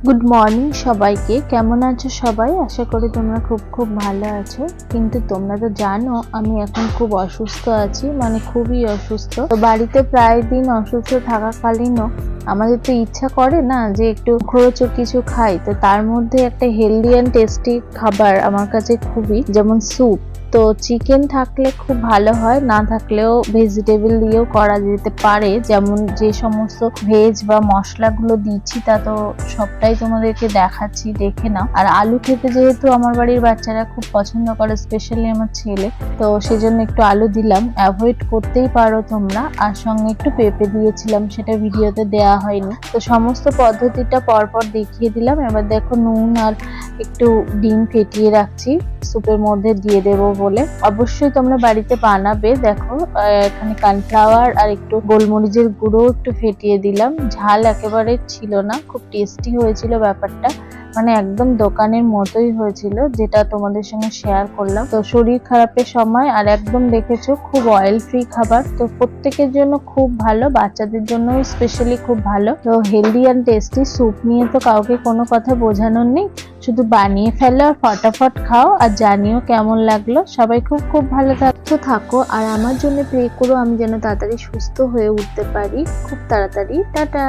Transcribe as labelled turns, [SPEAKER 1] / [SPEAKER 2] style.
[SPEAKER 1] Good morning সবাইকে। কেমন আছো সবাই? আশা করি তোমরা খুব খুব ভালো আছো। কিন্তু তোমরা তো জানো আমি এখন খুব অসুস্থ আছি, মানে খুবই অসুস্থ। তো বাড়িতে প্রায় দিন অসুস্থ থাকাকালীনও আমাদের তো ইচ্ছা করে না যে একটু মুখরোচক কিছু খাই। তো তার মধ্যে একটা হেলদি অ্যান্ড টেস্টি খাবার আমার কাছে খুবই, যেমন স্যুপ। তো চিকেন থাকলে খুব ভালো হয়, না থাকলেও ভেজিটেবল দিয়েও করা যেতে পারে। যেমন যে সমস্ত ভেজ বা মশলাগুলো দিচ্ছি তা তো সবটাই তোমাদেরকে দেখাচ্ছি, দেখে নাও। আর আলু খেতে যেহেতু আমার বাড়ির বাচ্চারা খুব পছন্দ করে, স্পেশালি আমার ছেলে, তো সেজন্য একটু আলু দিলাম। অ্যাভয়েড করতেই পারো তোমরা। আর সঙ্গে একটু পেঁপে দিয়েছিলাম, সেটা ভিডিওতে দেওয়া হয়নি। তো সমস্ত পদ্ধতিটা পরপর দেখিয়ে দিলাম। এবার দেখো নুন আর একটু ডিম ফেটিয়ে রাখছি স্যুপের মধ্যে দিয়ে দেবো বলে। অবশ্যই তোমরা বাড়িতে বানাবে। দেখো এখানে কর্নফ্লাওয়ার আর একটু গোলমরিচের গুঁড়ো একটু ফেটিয়ে দিলাম। ঝাল একেবারে ছিল না, খুব টেস্টি হয়েছিল ব্যাপারটা, মানে একদম দোকানের মতোই হয়েছিল, যেটা তোমাদের সঙ্গে শেয়ার করলাম। তো শরীর খারাপের সময় আর একদম দেখেছো খুব অয়েল ফ্রি খাবার, তো প্রত্যেকের জন্য খুব ভালো, বাচ্চাদের জন্য স্পেশালি খুব ভালো। তো হেলদি অ্যান্ড টেস্টি স্যুপ নিয়ে তো কাউকে কোনো কথা বোঝানোর নেই, শুধু বানিয়ে ফেলো আর ফটাফট খাও। আর জানিও কেমন লাগলো। সবাই খুব খুব ভালো থাকো আর আমার জন্য প্রে করো আমি যেন তাড়াতাড়ি সুস্থ হয়ে উঠতে পারি, খুব তাড়াতাড়ি। টাটা।